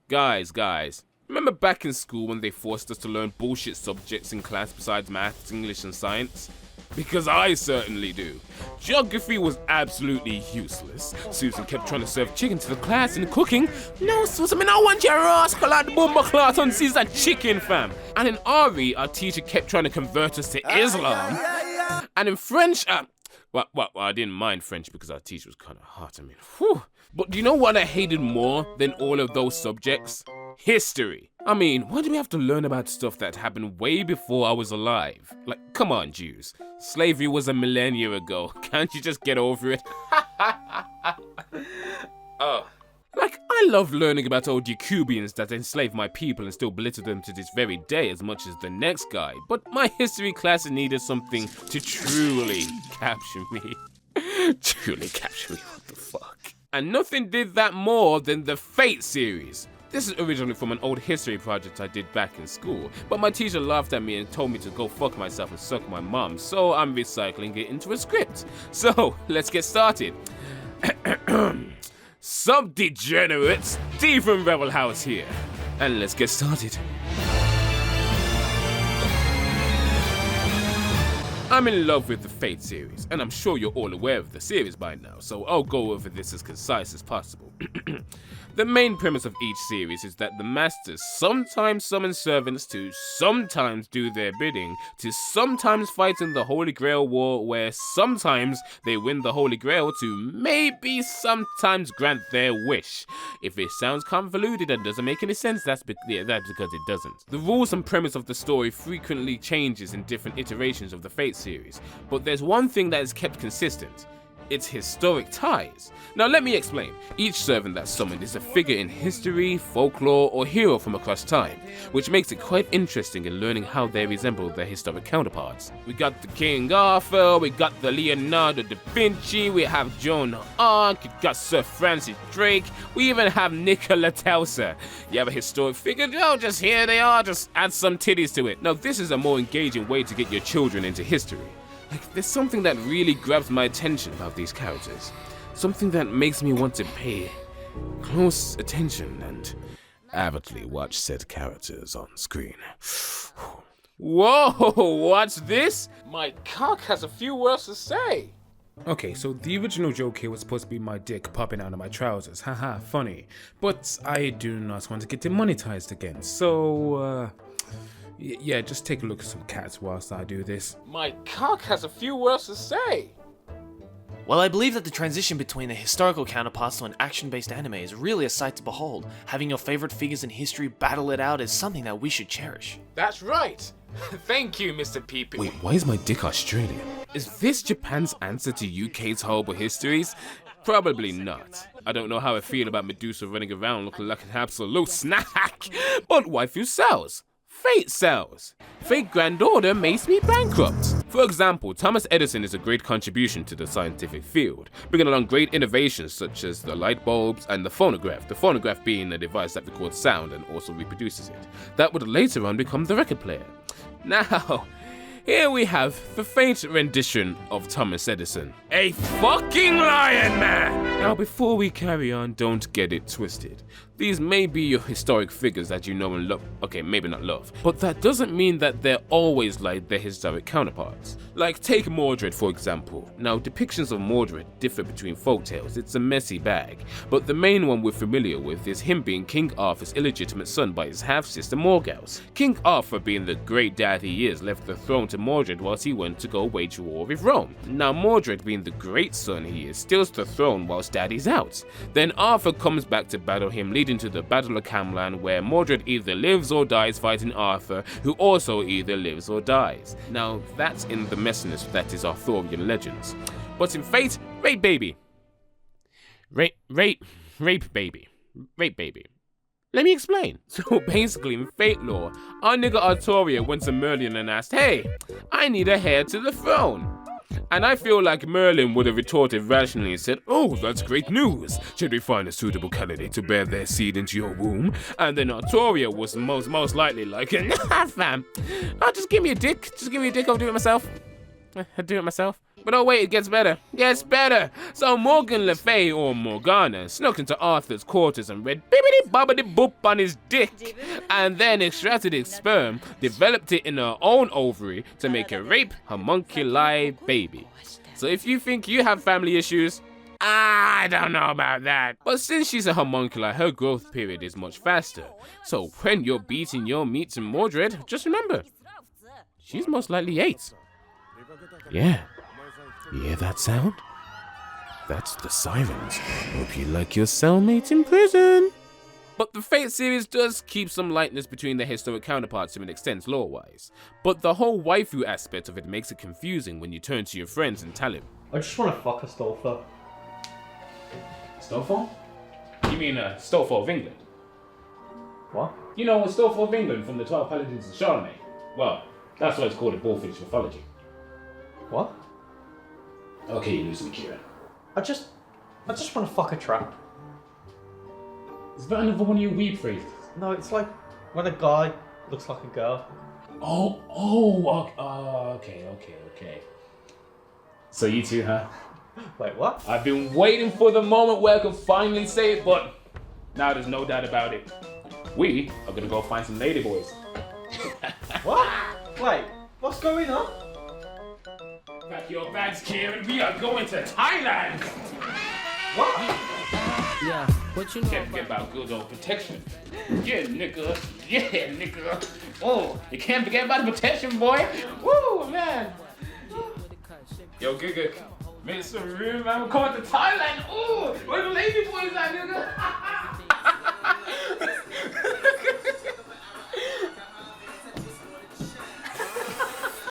Guys. Remember back in school when they forced us to learn bullshit subjects in class besides maths, English and science? Because I certainly do. Geography was absolutely useless. Susan kept trying to serve chicken to the class in cooking. No, Susan, I want your rascal at the bomba class on season chicken, fam. And in RE, our teacher kept trying to convert us to Islam. And in French, well, I didn't mind French because our teacher was kind of hot. Whew. But do you know what I hated more than all of those subjects? History. I mean, why do we have to learn about stuff that happened way before I was alive? Like, come on, Jews. Slavery was a millennia ago. Can't you just get over it? Oh. Like, I love learning about old Yakubians that enslaved my people and still belittle them to this very day as much as the next guy. But my history class needed something to truly capture me. Truly capture me, what the fuck? And nothing did that more than the Fate series. This is originally from an old history project I did back in school, but my teacher laughed at me and told me to go fuck myself and suck my mum, so I'm recycling it into a script. So, let's get started. Some degenerates, D from Rebel House here. And let's get started. I'm in love with the Fate series, and I'm sure you're all aware of the series by now, so I'll go over this as concise as possible. The main premise of each series is that the masters sometimes summon servants to sometimes do their bidding, to sometimes fight in the Holy Grail War, where sometimes they win the Holy Grail to maybe sometimes grant their wish. If it sounds convoluted and doesn't make any sense, that's because it doesn't. The rules and premise of the story frequently changes in different iterations of the Fate series, but there's one thing that is kept consistent. It's historic ties. Now let me explain. Each servant that's summoned is a figure in history, folklore, or hero from across time, which makes it quite interesting in learning how they resemble their historic counterparts. We got the King Arthur, we got the Leonardo da Vinci, we have Joan of Arc, you got Sir Francis Drake, we even have Nikola Tesla. You have a historic figure? Oh, just here they are, just add some titties to it. Now this is a more engaging way to get your children into history. Like, there's something that really grabs my attention about these characters. Something that makes me want to pay close attention and avidly watch said characters on screen. Whoa, what's this? My cock has a few words to say. Okay, so the original joke here was supposed to be my dick popping out of my trousers. Haha, funny. But I do not want to get demonetized again, so, yeah, just take a look at some cats whilst I do this. My cock has a few words to say. Well, I believe that the transition between a historical counterparts to an action-based anime is really a sight to behold. Having your favorite figures in history battle it out is something that we should cherish. That's right. Thank you, Mr. PP. Wait, why is my dick Australian? Is this Japan's answer to UK's horrible histories? Probably not. I don't know how I feel about Medusa running around looking like an absolute snack, but waifu sells. Fate sells. Fate granddaughter makes me bankrupt. For example, Thomas Edison is a great contribution to the scientific field, bringing along great innovations such as the light bulbs and the phonograph being a device that records sound and also reproduces it. That would later on become the record player. Now, here we have the faint rendition of Thomas Edison. A fucking lion man! Now before we carry on, don't get it twisted. These may be your historic figures that you know and love. Okay, maybe not love. But that doesn't mean that they're always like their historic counterparts. Like, take Mordred for example. Now, depictions of Mordred differ between folktales. It's a messy bag. But the main one we're familiar with is him being King Arthur's illegitimate son by his half-sister Morgause. King Arthur, being the great dad he is, left the throne to Mordred whilst he went to go wage war with Rome. Now, Mordred, being the great son he is, steals the throne whilst daddy's out. Then Arthur comes back to battle him, leading to the Battle of Camlan, where Mordred either lives or dies fighting Arthur, who also either lives or dies. Now, that's in the messiness that is Arthurian legends. But in Fate, rape baby. Rape baby. Let me explain. So basically, in Fate lore, our nigga Arturia went to Merlin and asked, hey, I need a heir to the throne. And I feel like Merlin would have retorted rationally and said, oh, that's great news. Should we find a suitable candidate to bear their seed into your womb? And then Arturia was most likely like, nah fam, just give me a dick. Just give me a dick, I'll do it myself. But oh wait, it gets better. Gets better. So Morgan Le Fay, or Morgana, snuck into Arthur's quarters and read bibbidi bobbidi boop on his dick, and then extracted his sperm, developed it in her own ovary to make a rape homunculi baby. So if you think you have family issues, I don't know about that. But since she's a homunculi, her growth period is much faster. So when you're beating your meat in Mordred, just remember, she's most likely 8. Yeah. You hear that sound? That's the sirens. Hope you like your cellmate in prison. But the Fate series does keep some lightness between their historic counterparts to an extent lore-wise. But the whole waifu aspect of it makes it confusing when you turn to your friends and tell him. I just want to fuck a Stolfer. Stolfor? You mean Stolfor of England? What? You know, Stolfor of England from the 12 Paladins of Charlemagne. Well, that's why it's called a bullfinch mythology. What? Okay, you lose me, Kieran. I just want to fuck a trap. Is that another one of your weeb phrases? No, it's like when a guy looks like a girl. Okay. So you two, huh? Wait, what? I've been waiting for the moment where I can finally say it, but now there's no doubt about it. We are gonna go find some ladyboys. What? Wait, what's going on? Pack your bags, Kieran. We are going to Thailand. What? Yeah, what you know Can't forget about good old protection. Yeah, nigga. Yeah, nigga. Oh, you can't forget about the protection, boy. Woo, man. Yo, Gregg, make some room, man. We're coming to Thailand. Ooh, where the ladyboys at, nigga?